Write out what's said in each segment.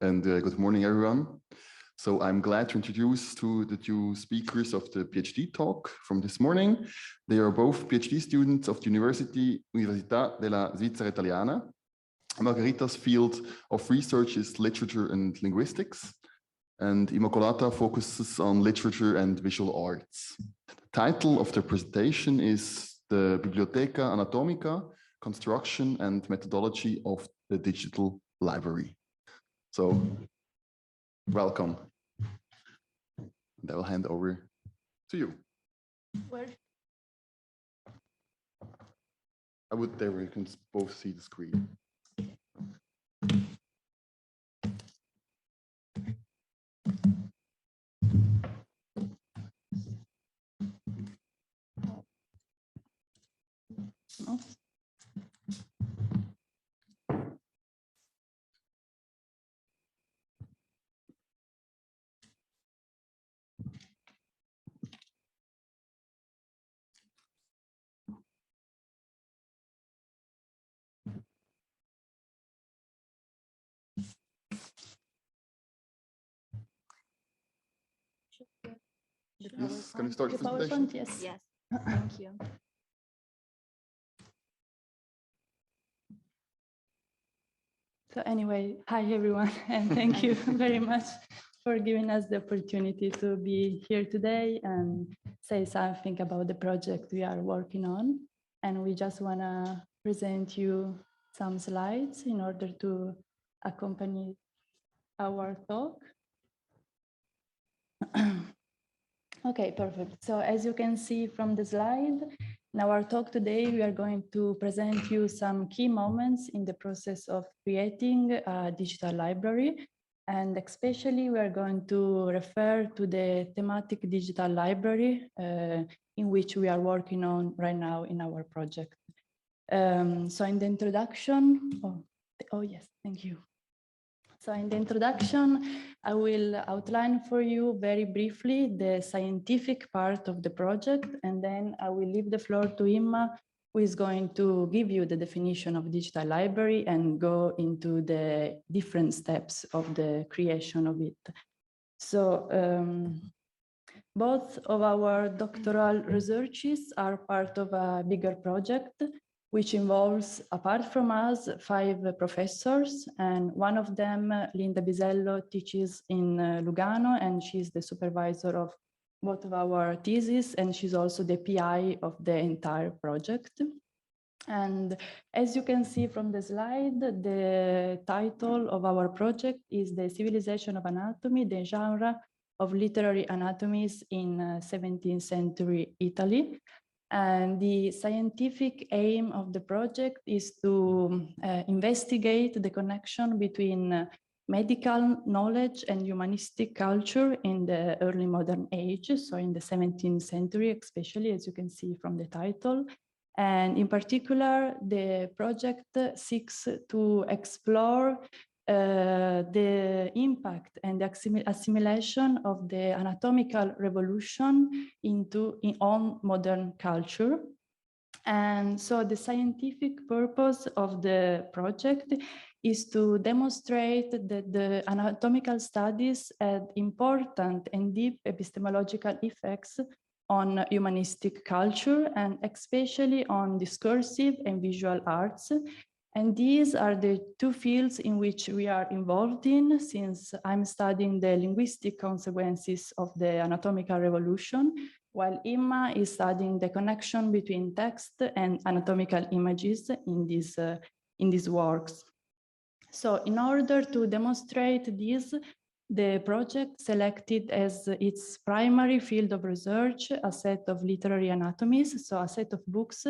and good morning, everyone. So I'm glad to introduce the two speakers of the PhD talk from this morning. They are both PhD students of the Università della Svizzera Italiana. Margherita's field of research is literature and linguistics, and Immacolata focuses on literature and visual arts. The title of the presentation is the Biblioteca Anatomica, Construction and Methodology of the Digital Library. So, welcome. And I will hand over to you. Where? There we can both see the screen. No. Yes, can we start the PowerPoint? presentation? Yes. Yes, thank you. So anyway, hi everyone, and thank you very much for giving us the opportunity to be here today and say something about the project we are working on. And we just want to present you some slides in order to accompany our talk. Okay, perfect. So as you can see from the slide, in our talk today, we are going to present you some key moments in the process of creating a digital library. And especially, we are going to refer to the thematic digital library in which we are working on right now in our project. So in the introduction, oh yes, thank you. So in the introduction, I will outline for you very briefly the scientific part of the project, and then I will leave the floor to Imma, who is going to give you the definition of digital library and go into the different steps of the creation of it. So both of our doctoral researches are part of a bigger project which involves, apart from us, 5 professors, and one of them, Linda Bisello, teaches in Lugano, and she's the supervisor of both of our theses, and she's also the PI of the entire project. And as you can see from the slide, the title of our project is The Civilization of Anatomy, the Genre of Literary Anatomies in 17th Century Italy. And the scientific aim of the project is to investigate the connection between medical knowledge and humanistic culture in the early modern age, so in the 17th century, especially, as you can see from the title. And in particular, the project seeks to explore the impact and the assimilation of the anatomical revolution on modern culture. And so the scientific purpose of the project is to demonstrate that the anatomical studies had important and deep epistemological effects on humanistic culture, and especially on discursive and visual arts. And these are the 2 fields in which we are involved in, since I'm studying the linguistic consequences of the anatomical revolution, while Imma is studying the connection between text and anatomical images in these works. So in order to demonstrate this, the project selected as its primary field of research a set of literary anatomies, so a set of books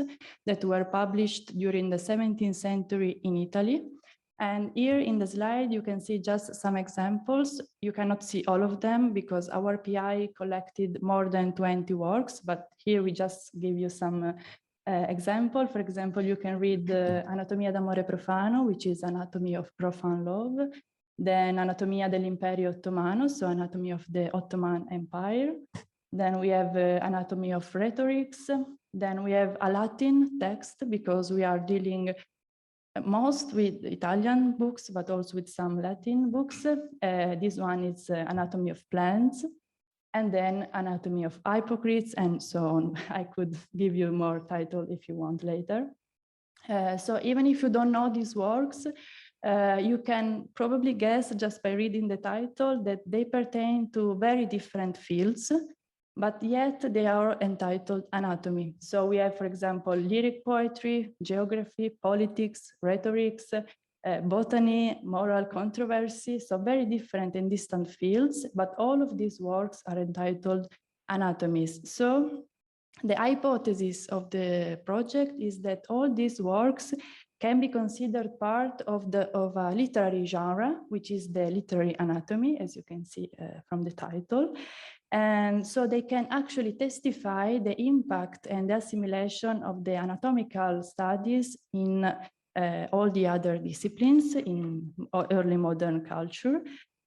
that were published during the 17th century in Italy. And here in the slide, you can see just some examples. You cannot see all of them because our PI collected more than 20 works, but here we just give you some example. For example, you can read Anatomia d'amore profano, which is anatomy of profane love. Then Anatomia dell'Imperio Ottomano, so anatomy of the Ottoman Empire. Then we have anatomy of rhetorics. Then we have a Latin text because we are dealing most with Italian books, but also with some Latin books. This one is Anatomy of Plants, and then Anatomy of Hypocrites, and so on. I could give you more title if you want later. So even if you don't know these works, you can probably guess just by reading the title that they pertain to very different fields, but yet they are entitled anatomy. So we have, for example, lyric poetry, geography, politics, rhetorics, botany, moral controversy, so very different and distant fields, but all of these works are entitled anatomies. So the hypothesis of the project is that all these works can be considered part of a literary genre, which is the literary anatomy, as you can see from the title. And so they can actually testify the impact and the assimilation of the anatomical studies in all the other disciplines in early modern culture.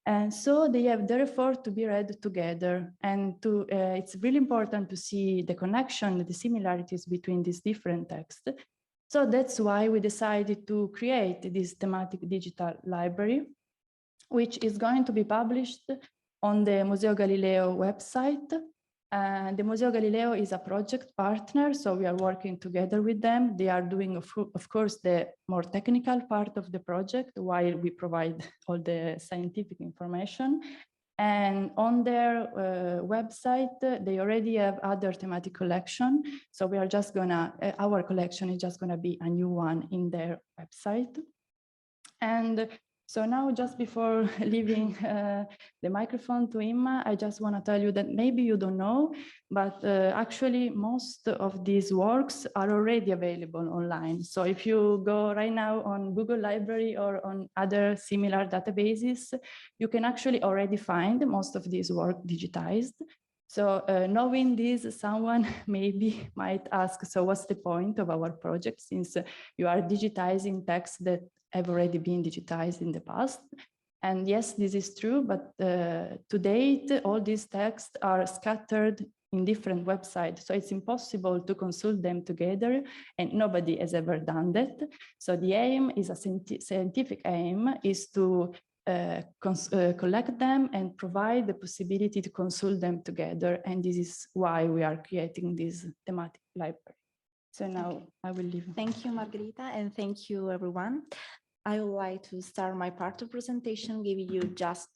And so they have therefore to be read together, and it's really important to see the connection, the similarities between these different texts. So that's why we decided to create this thematic digital library, which is going to be published on the Museo Galileo website. The Museo Galileo is a project partner, so we are working together with them. They are doing, of course, the more technical part of the project while we provide all the scientific information. And on their website, they already have other thematic collection. So we are just gonna, our collection is just gonna be a new one in their website. And so now, just before leaving the microphone to Imma, I just want to tell you that maybe you don't know, but actually most of these works are already available online. So if you go right now on Google Library or on other similar databases, you can actually already find most of these work digitized. So knowing this, someone maybe might ask, so what's the point of our project, since you are digitizing texts that have already been digitized in the past? And yes, this is true, but to date, all these texts are scattered in different websites. So it's impossible to consult them together, and nobody has ever done that. So the aim is a scientific aim, is to collect them and provide the possibility to consult them together. And this is why we are creating this thematic library. So now I will leave. Thank you, Margherita, and thank you, everyone. I would like to start my part of presentation, giving you just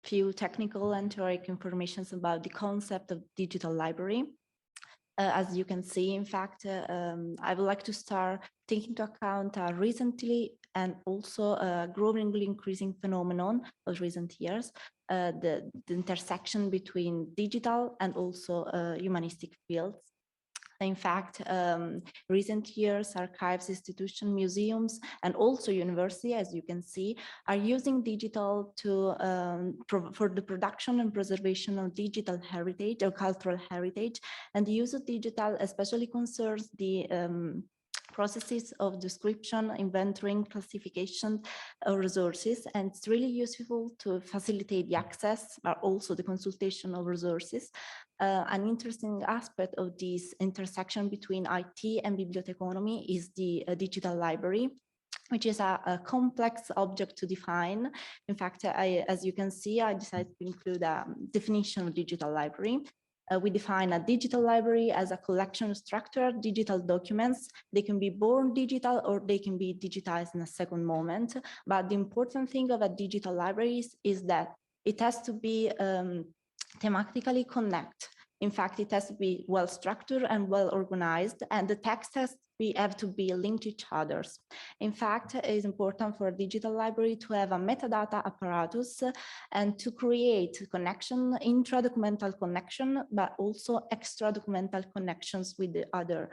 a few technical and theoretical informations about the concept of digital library. As you can see, in fact, I would like to start taking into account a recently and also a growingly increasing phenomenon of recent years, the intersection between digital and also humanistic fields. In fact, recent years, archives, institutions, museums, and also university, as you can see, are using digital to for the production and preservation of digital heritage or cultural heritage. And the use of digital especially concerns the processes of description, inventorying, classification of resources, and it's really useful to facilitate the access, but also the consultation of resources. An interesting aspect of this intersection between IT and biblioteconomy is the digital library, which is a complex object to define. In fact, as you can see, I decided to include a definition of digital library. We define a digital library as a collection of structured digital documents. They can be born digital or they can be digitized in a second moment. But the important thing of a digital library is that it has to be thematically connect. In fact, it has to be well structured and well organized, and the text have to be linked to each other. In fact, it is important for a digital library to have a metadata apparatus and to create connection, intra-documental connection, but also extra-documental connections with the other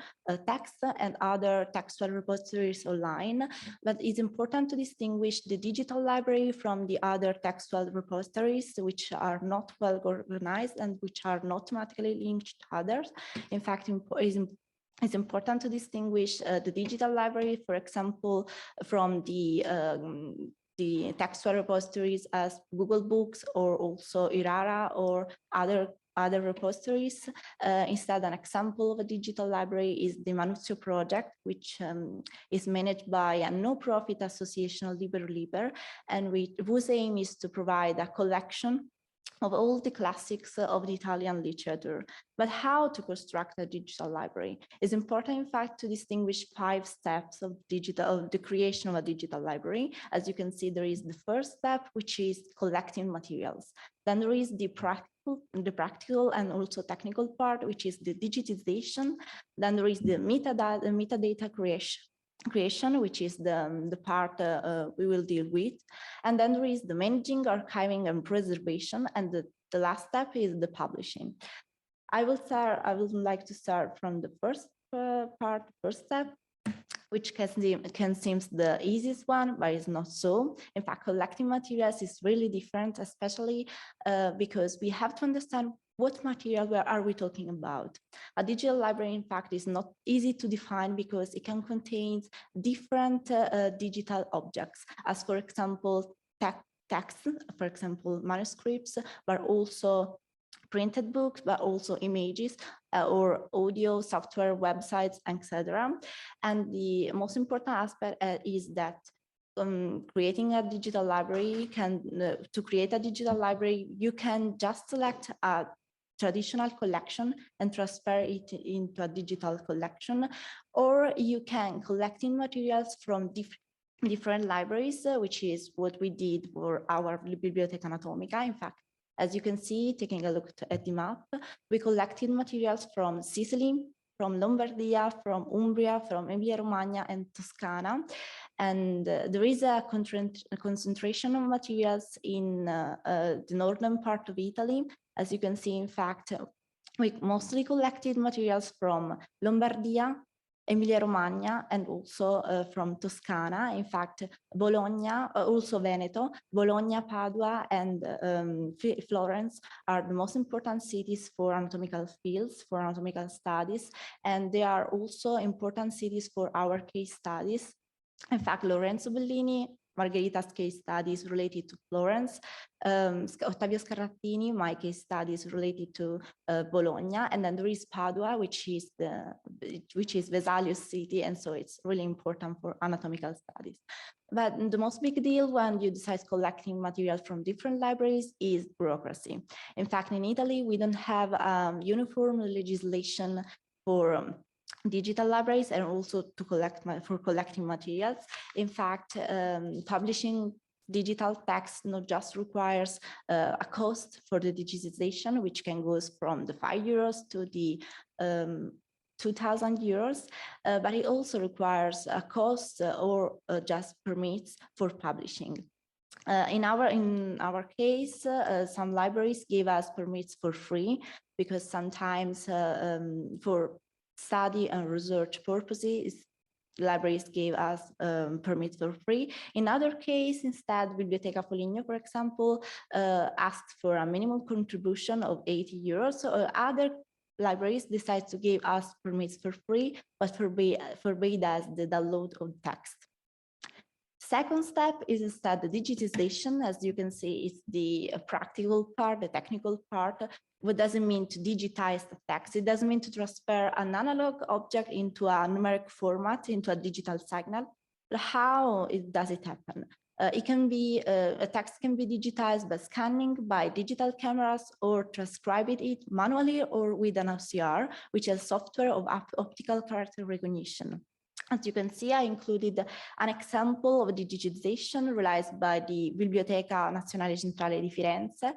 texts and other textual repositories online. But it's important to distinguish the digital library from the other textual repositories, which are not well organized and which are not automatically linked to others. In fact, it's important to distinguish the digital library, for example, from the textual repositories as Google Books or also Irara or other other repositories. Instead, an example of a digital library is the Manuzio project, which is managed by a no-profit association, Liber, and whose aim is to provide a collection of all the classics of the Italian literature. But how to construct a digital library? It's important, in fact, to distinguish 5 steps of the creation of a digital library. As you can see, there is the first step, which is collecting materials. Then there is the practical and also technical part, which is the digitization. Then there is the metadata creation, which is the part we will deal with. And then there is the managing, archiving, and preservation. And the last step is the publishing. I would like to start from the first first step, which can seem the easiest one, but it's not so. In fact, collecting materials is really different, especially because we have to understand what material are we talking about. A digital library, in fact, is not easy to define because it can contain different digital objects, as for example, text, for example, manuscripts, but also printed books, but also images or audio, software, websites, etc. And the most important aspect is that creating a digital library to create a digital library, you can just select a traditional collection and transfer it into a digital collection, or you can collect in materials from different libraries, which is what we did for our Biblioteca anatomica. In fact, as you can see, taking a look at the map, we collected materials from Sicily, from Lombardia, from Umbria, from Emilia-Romagna and Toscana. And there is a concentration of materials in the northern part of Italy. As you can see, in fact, we mostly collected materials from Lombardia, Emilia-Romagna, and also from Toscana. In fact, Bologna, also Veneto, Bologna, Padua, and Florence are the most important cities for anatomical fields, for anatomical studies, and they are also important cities for our case studies. In fact, Lorenzo Bellini, Margherita's case studies related to Florence, Ottavio Scarrattini, my case studies related to Bologna, and then there is Padua, which is Vesalius city, and so it's really important for anatomical studies. But the most big deal when you decide collecting materials from different libraries is bureaucracy. In fact, in Italy, we don't have uniform legislation for digital libraries and also for collecting materials. In fact, publishing digital text not just requires a cost for the digitization, which can go from the €5 to the 2,000 euros, but it also requires a cost or just permits for publishing. In our case, some libraries give us permits for free because sometimes for study and research purposes, libraries gave us permits for free. In other case, instead, Biblioteca Foligno, for example, asked for a minimum contribution of €80. So other libraries decide to give us permits for free, but forbade us the download of text. Second step is instead the digitization. As you can see, it's the practical part, the technical part. What does it mean to digitize the text? It doesn't mean to transfer an analog object into a numeric format, into a digital signal. But how does it happen? It can be, a text can be digitized by scanning by digital cameras or transcribing it manually or with an OCR, which is software of optical character recognition. As you can see, I included an example of digitization realized by the Biblioteca Nazionale Centrale di Firenze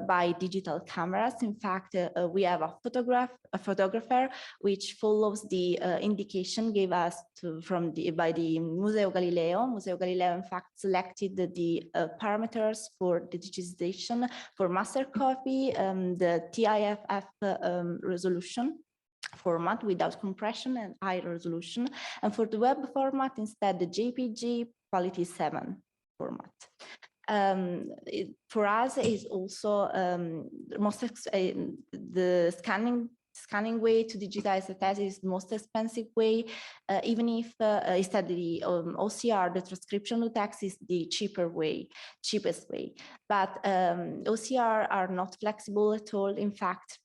by digital cameras. In fact, we have a photographer which follows the indication gave us by the Museo Galileo. Museo Galileo, in fact, selected the parameters for the digitization for master copy, the TIFF resolution format without compression and high resolution, and for the web format instead the JPG quality 7 format. For us is also the scanning scanning way to digitize the text is the most expensive way, even if instead the OCR, the transcription of text, is the cheapest way. But OCR are not flexible at all. In fact,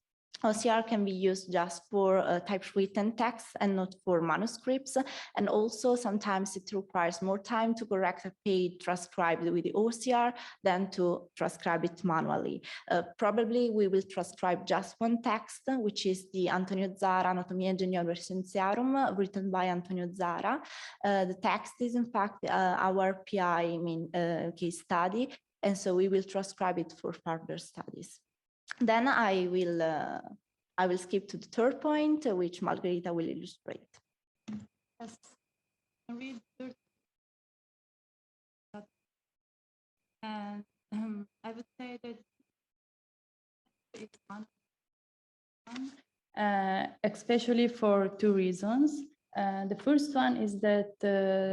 OCR can be used just for typewritten text and not for manuscripts. And also sometimes it requires more time to correct a page transcribed with the OCR than to transcribe it manually. Probably we will transcribe just one text, which is the Antonio Zara Anatomia Ingegnerum Scientiarum, written by Antonio Zara. The text is in fact our PI case study, and so we will transcribe it for further studies. Then I will skip to the third point, which Margherita will illustrate. Yes. And I would say that it's one, especially for two reasons. The first one is that,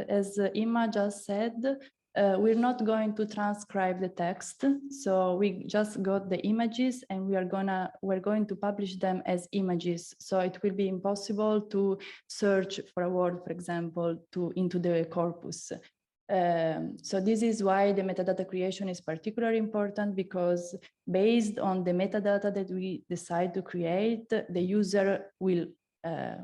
as Imma just said, we're not going to transcribe the text, so we just got the images and we're going to publish them as images. So it will be impossible to search for a word, for example, into the corpus. So this is why the metadata creation is particularly important, because based on the metadata that we decide to create, the user will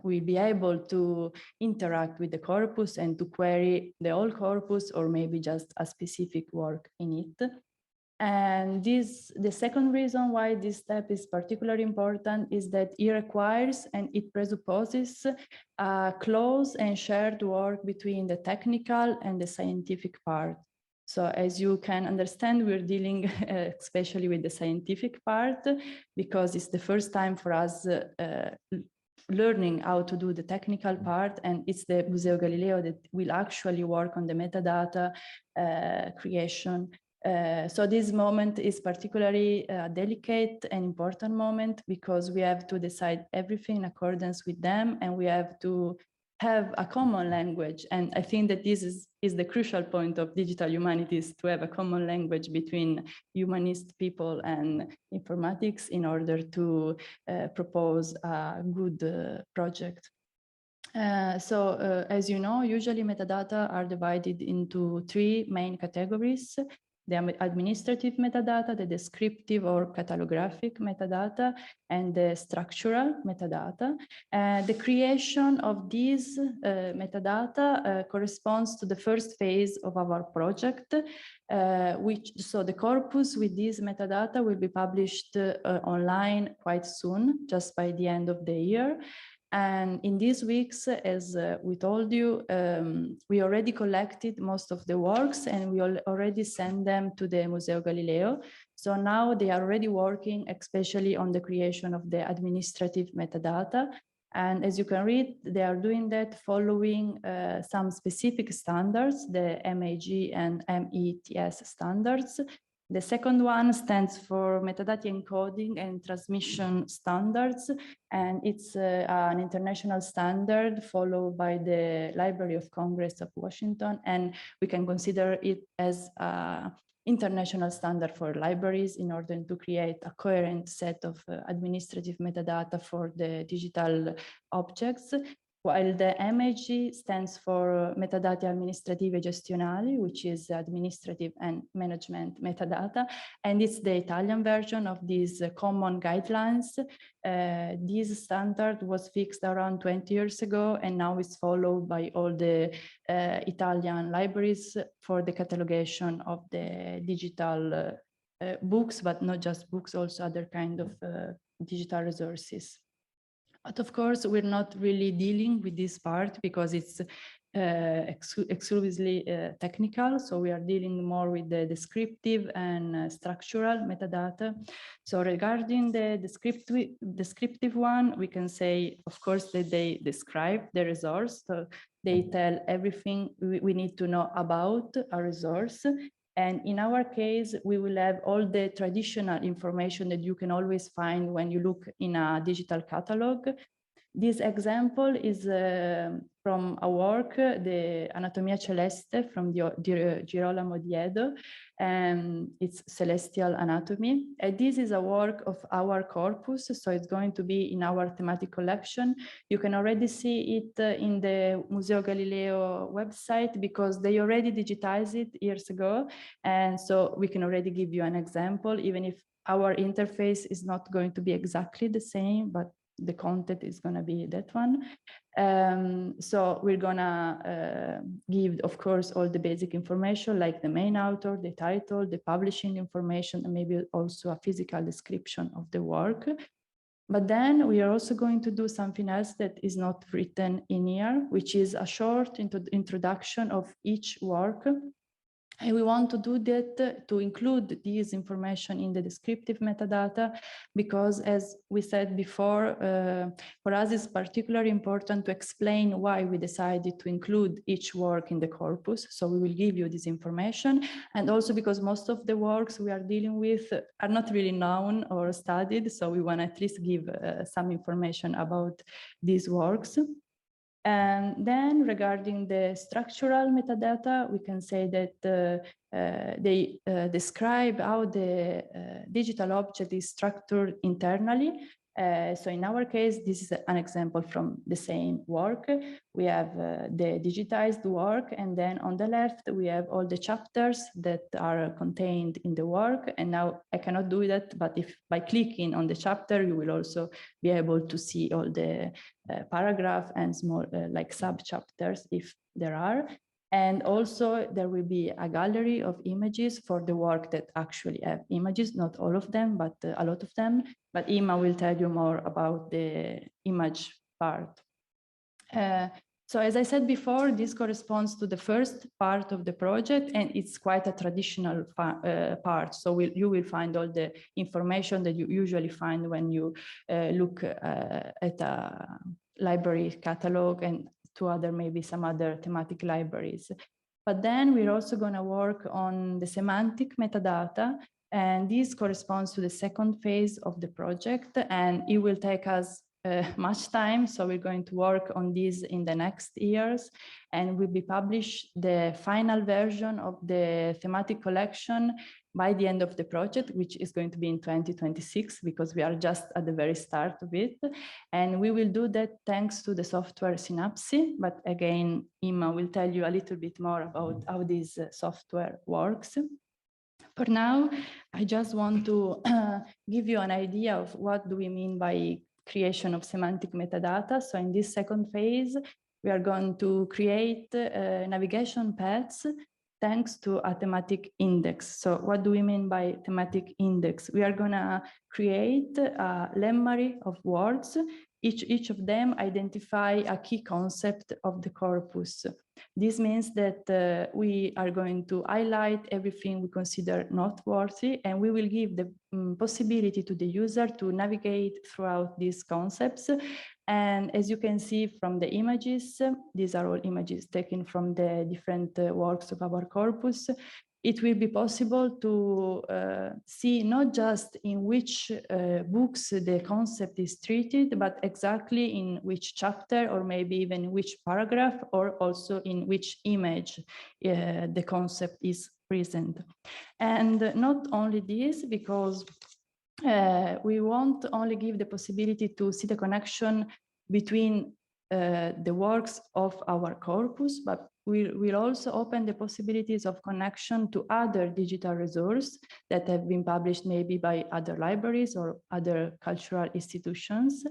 be able to interact with the corpus and to query the whole corpus or maybe just a specific work in it. And the second reason why this step is particularly important is that it requires and it presupposes a close and shared work between the technical and the scientific part. So as you can understand, we're dealing especially with the scientific part, because it's the first time for us learning how to do the technical part, and it's the Museo Galileo that will actually work on the metadata creation. So this moment is particularly delicate and important moment, because we have to decide everything in accordance with them, and we have to have a common language. And I think that this is the crucial point of digital humanities, to have a common language between humanist people and informatics in order to propose a good project. As you know, usually metadata are divided into three main categories: the administrative metadata, the descriptive or catalographic metadata, and the structural metadata. The creation of these metadata corresponds to the first phase of our project, so the corpus with these metadata will be published online quite soon, just by the end of the year. And in these weeks, as we told you, we already collected most of the works and we already sent them to the Museo Galileo. So now they are already working, especially on the creation of the administrative metadata. And as you can read, they are doing that following some specific standards, the MAG and METS standards. The second one stands for Metadata Encoding and Transmission Standards, and it's an international standard followed by the Library of Congress of Washington, and we can consider it as an international standard for libraries in order to create a coherent set of administrative metadata for the digital objects. While the MAG stands for Metadati Amministrative e Gestionali, which is administrative and management metadata, and it's the Italian version of these common guidelines. This standard was fixed around 20 years ago, and now is followed by all the Italian libraries for the catalogation of the digital books, but not just books, also other kind of digital resources. But of course, we're not really dealing with this part because it's exclusively technical. So we are dealing more with the descriptive and structural metadata. So regarding the descriptive one, we can say, of course, that they describe the resource. So they tell everything we need to know about a resource. And in our case, we will have all the traditional information that you can always find when you look in a digital catalog. This example is from a work, the Anatomia Celeste from the Girolamo Diedo, and it's Celestial Anatomy. And this is a work of our corpus, so it's going to be in our thematic collection. You can already see it in the Museo Galileo website because they already digitized it years ago. And so we can already give you an example, even if our interface is not going to be exactly the same, but the content is going to be that one. So we're gonna give, of course, all the basic information like the main author, the title, the publishing information, and maybe also a physical description of the work. But then we are also going to do something else that is not written in here, which is a short introduction of each work. And we want to do that to include this information in the descriptive metadata, because as we said before, for us it's particularly important to explain why we decided to include each work in the corpus. So we will give you this information, and also because most of the works we are dealing with are not really known or studied. So we want to at least give some information about these works. And then regarding the structural metadata, we can say that they describe how the digital object is structured internally. So in our case, this is an example from the same work. We have the digitized work, and then on the left, we have all the chapters that are contained in the work. And now I cannot do that, but if by clicking on the chapter, you will also be able to see all the paragraph and small like sub-chapters if there are. And also there will be a gallery of images for the work that actually have images, not all of them, but a lot of them. But Imma will tell you more about the image part. So as I said before, this corresponds to the first part of the project, and it's quite a traditional part. So you will find all the information that you usually find when you look at a library catalog and to other, maybe some other thematic libraries. But then we're also going to work on the semantic metadata, and this corresponds to the second phase of the project, and it will take us much time. So we're going to work on this in the next years, and will be published the final version of the thematic collection by the end of the project, which is going to be in 2026, because we are just at the very start of it. And we will do that thanks to the software Synapse. But again, Imma will tell you a little bit more about how this software works. For now, I just want to give you an idea of what do we mean by creation of semantic metadata. So in this second phase, we are going to create navigation paths thanks to a thematic index. So what do we mean by thematic index? We are gonna create a lemma of words. Each of them identify a key concept of the corpus. This means that we are going to highlight everything we consider noteworthy, and we will give the possibility to the user to navigate throughout these concepts. And as you can see from the images, these are all images taken from the different works of our corpus. It will be possible to see not just in which books the concept is treated, but exactly in which chapter, or maybe even in which paragraph, or also in which image the concept is present. And not only this, because we won't only give the possibility to see the connection between the works of our corpus, but we'll also open the possibilities of connection to other digital resources that have been published maybe by other libraries or other cultural institutions.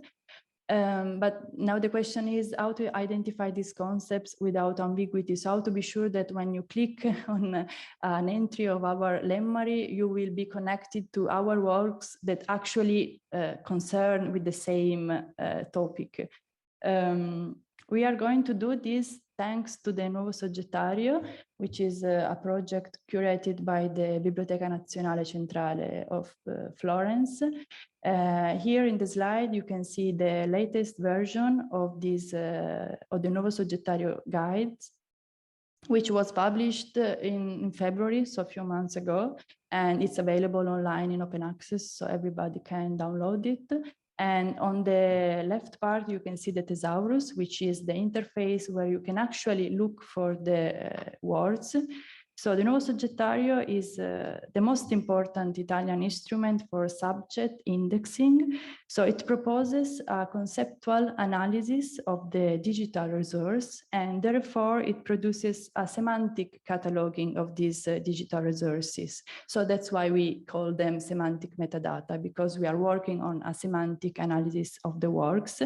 But now the question is how to identify these concepts without ambiguity. So how to be sure that when you click on an entry of our lemma, you will be connected to our works that actually concern with the same topic. We are going to do this thanks to the Nuovo Soggettario, which is a project curated by the Biblioteca Centrale of Florence. Here in the slide, you can see the latest version of this of the Nuovo Soggettario guide, which was published in February, so a few months ago, and it's available online in open access, so everybody can download it. And on the left part, you can see the thesaurus, which is the interface where you can actually look for the words. So the nuovo soggettario is the most important Italian instrument for subject indexing. So it proposes a conceptual analysis of the digital resource, and therefore it produces a semantic cataloging of these digital resources. So that's why we call them semantic metadata, because we are working on a semantic analysis of the works.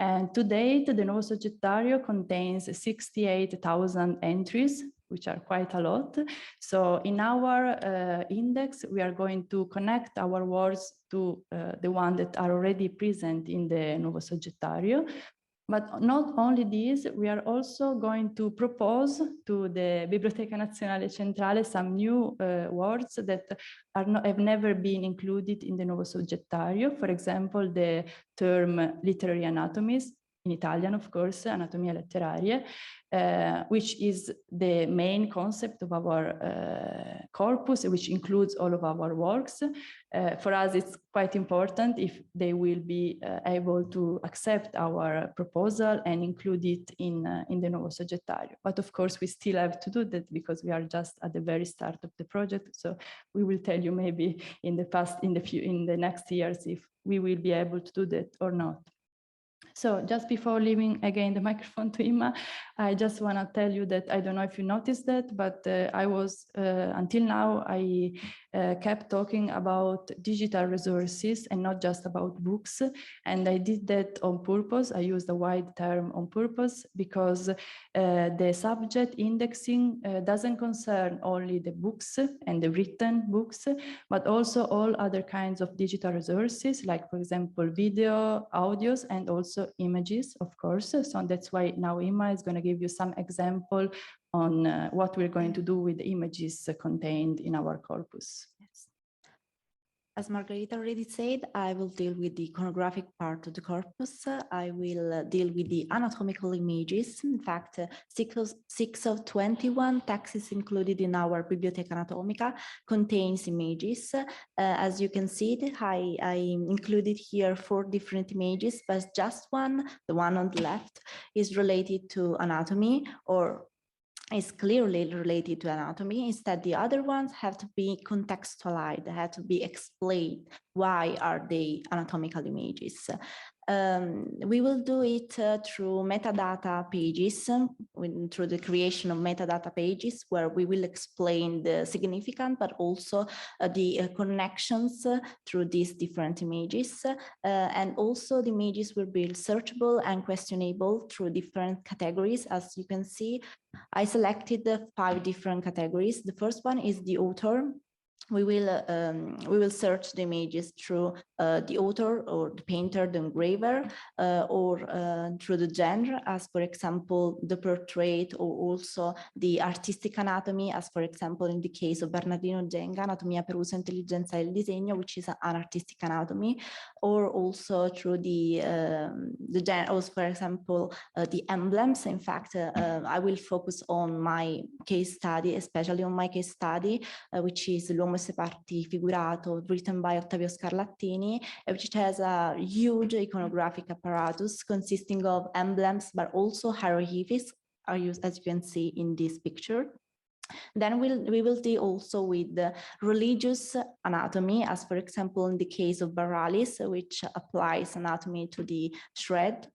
And to date, the nuovo soggettario contains 68,000 entries, which are quite a lot. So in our index, we are going to connect our words to the one that are already present in the nuovo soggettario. But not only this, we are also going to propose to the Biblioteca Centrale some new words that have never been included in the nuovo soggettario. For example, the term literary anatomies, in Italian, of course, anatomia letterarie, which is the main concept of our corpus, which includes all of our works. For us, it's quite important if they will be able to accept our proposal and include it in the nuovo soggettario. But of course, we still have to do that because we are just at the very start of the project. So we will tell you maybe in the next years if we will be able to do that or not. So just before leaving again the microphone to Imma, I just want to tell you that I don't know if you noticed that, but I was, until now, I kept talking about digital resources and not just about books. And I did that on purpose. I used a wide term on purpose because the subject indexing doesn't concern only the books and the written books, but also all other kinds of digital resources, like, for example, video, audios, and also images, of course. So that's why now Imma is going to give you some example on what we're going to do with the images contained in our corpus. Yes. As Margherita already said, I will deal with the iconographic part of the corpus. I will deal with the anatomical images. In fact, 6 of 21 texts included in our Biblioteca anatomica contains images. As you can see, I included here 4 different images, but just one, the one on the left, is related to anatomy, or is clearly related to anatomy. Instead, the other ones have to be contextualized, have to be explained. Why are they anatomical images? We will do it through metadata pages, through the creation of metadata pages, where we will explain the significant, but also the connections through these different images. And also the images will be searchable and questionable through different categories. As you can see, I selected 5 different categories. The first one is the author. We will search the images through the author or the painter, the engraver, or through the genre, as for example, the portrait, or also the artistic anatomy, as for example, in the case of Bernardino Genga, Anatomia per uso e intelligenza del disegno, which is an artistic anatomy, or also through the genre, also, for example, the emblems. In fact, I will focus on my case study, especially on my case study, which is L'Uomo e Parti Figurato, written by Ottavio Scarlattini, which has a huge iconographic apparatus consisting of emblems, but also hieroglyphs, are used, as you can see in this picture. Then we will deal also with the religious anatomy, as for example, in the case of Baralis, which applies anatomy to the shred.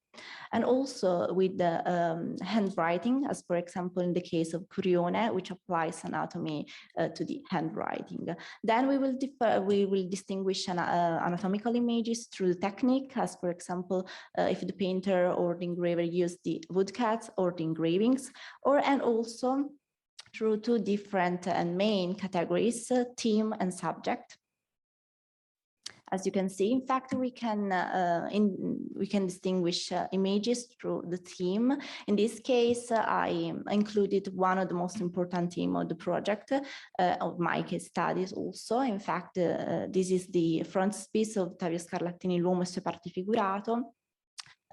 And also with the handwriting, as for example, in the case of Curione, which applies anatomy to the handwriting. Then we will distinguish anatomical images through the technique, as for example, if the painter or the engraver use the woodcuts or the engravings, and also through 2 different and main categories, theme and subject. As you can see, in fact, we can distinguish images through the theme. In this case, I included one of the most important themes of the project, of my case studies also. In fact, this is the frontispiece of Ottavio Scarlattini, L'Uomo e Parti Figurato,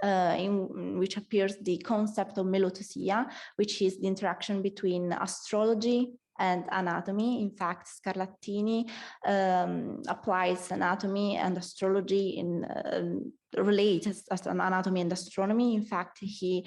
in which appears the concept of melotosia, which is the interaction between astrology, and anatomy. In fact, Scarlattini applies anatomy and astrology in relates as anatomy and astronomy. In fact, he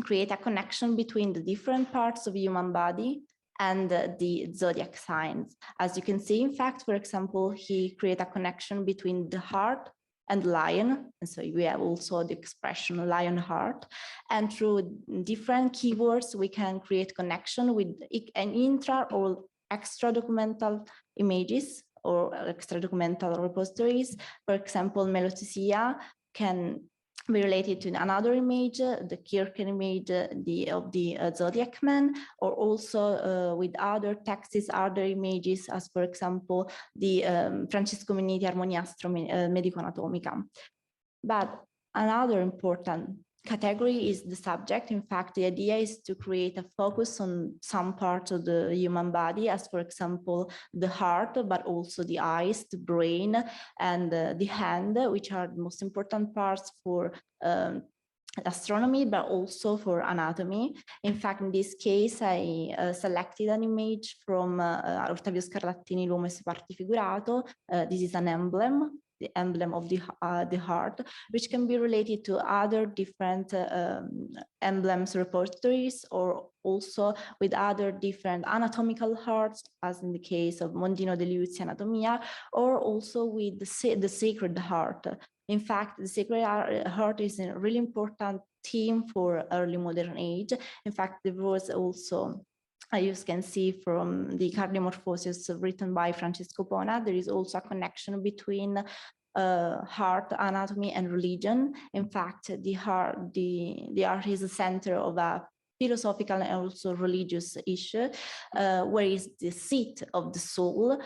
create a connection between the different parts of human body and the zodiac signs. As you can see, in fact, for example, he create a connection between the heart and lion. And so we have also the expression lion heart. And through different keywords, we can create connection with an intra or extra documental images or extra documental repositories. For example, melothesia can be related to another image, the Kirken image of the zodiac man, or also with other texts, other images, as for example, the Francesco Minniti Armoniastro Medico-anatomica. But another important category is the subject. In fact, the idea is to create a focus on some parts of the human body, as for example, the heart, but also the eyes, the brain, and the hand, which are the most important parts for astronomy, but also for anatomy. In fact, in this case, I selected an image from Ottavio Scarlattini, L'uomo e suo parte figurato. This is an emblem, the emblem of the heart, which can be related to other different emblems repositories, or also with other different anatomical hearts, as in the case of Mondino de Liuzzi Anatomia, or also with the Sacred Heart. In fact, the Sacred Heart is a really important theme for early modern age. In fact, there was also, as you can see from the Cardiomorphosis written by Francesco Pona, there is also a connection between heart anatomy and religion. In fact, the heart is the center of a philosophical and also religious issue, where is the seat of the soul.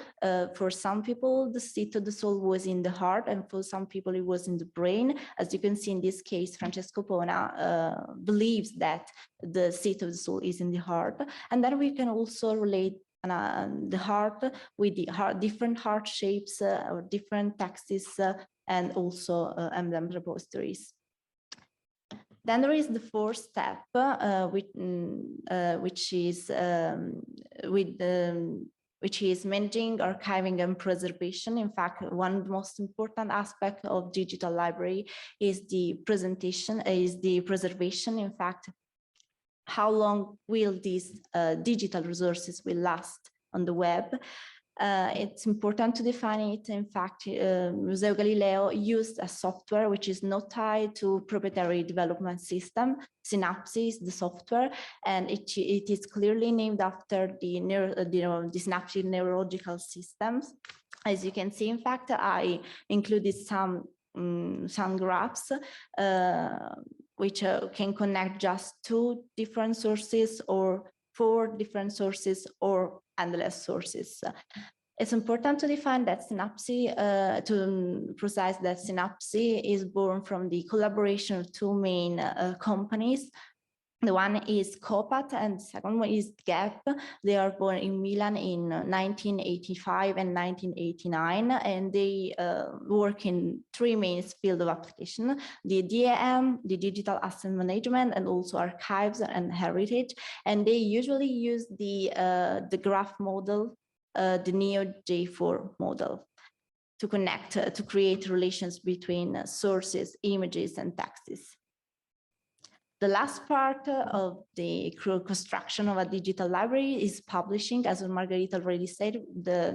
For some people, the seat of the soul was in the heart, and for some people it was in the brain. As you can see in this case, Francesco Pona believes that the seat of the soul is in the heart. And then we can also relate the heart with the different heart shapes or different texts and also emblem repositories. Then there is the fourth step, which is managing, archiving, and preservation. In fact, one of the most important aspects of digital library is the preservation. In fact, how long will these digital resources will last on the web? It's important to define it. In fact, Museo Galileo used a software which is not tied to proprietary development system. Synapses, the software, and it is clearly named after the synaptic neurological systems. As you can see, in fact, I included some graphs which can connect just 2 different sources or 4 different sources or endless sources. It's important to define that synapse, to precise that synapse is born from the collaboration of 2 main companies. The one is Copat and the second one is GAP. They are born in Milan in 1985 and 1989, and they work in 3 main fields of application: the DAM, the digital asset management, and also archives and heritage. And they usually use the graph model, the Neo-J4 model, to connect, to create relations between sources, images, and texts. The last part of the construction of a digital library is publishing. As Margherita already said, the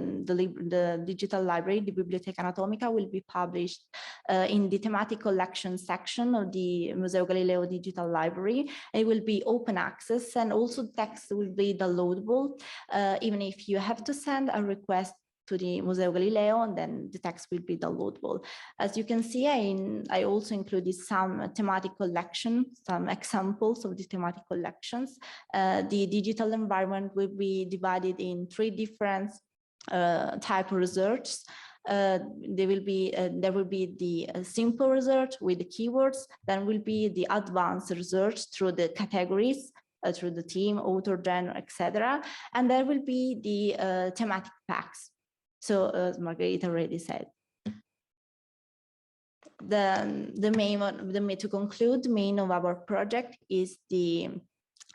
digital library, the Biblioteca Anatomica, will be published in the thematic collection section of the Museo Galileo Digital Library. It will be open access, and also text will be downloadable, even if you have to send a request to the Museo Galileo, and then the text will be downloadable. As you can see, I also included some thematic collections, some examples of the thematic collections. The digital environment will be divided in 3 different type of research. There will be the simple research with the keywords, then will be the advanced research through the categories, through the theme, author, genre, etc. And there will be the thematic packs. So as Margherita already said, to conclude, the main of our project is the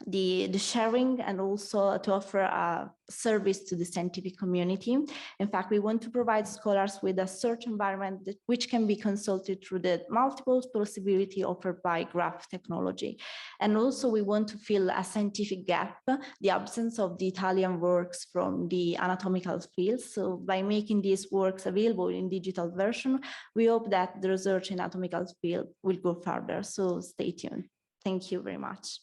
the sharing and also to offer a service to the scientific community. In fact, we want to provide scholars with a search environment which can be consulted through the multiple possibility offered by graph technology. And also we want to fill a scientific gap, the absence of the Italian works from the anatomical field. So by making these works available in digital version, we hope that the research in anatomical field will go further. So stay tuned. Thank you very much.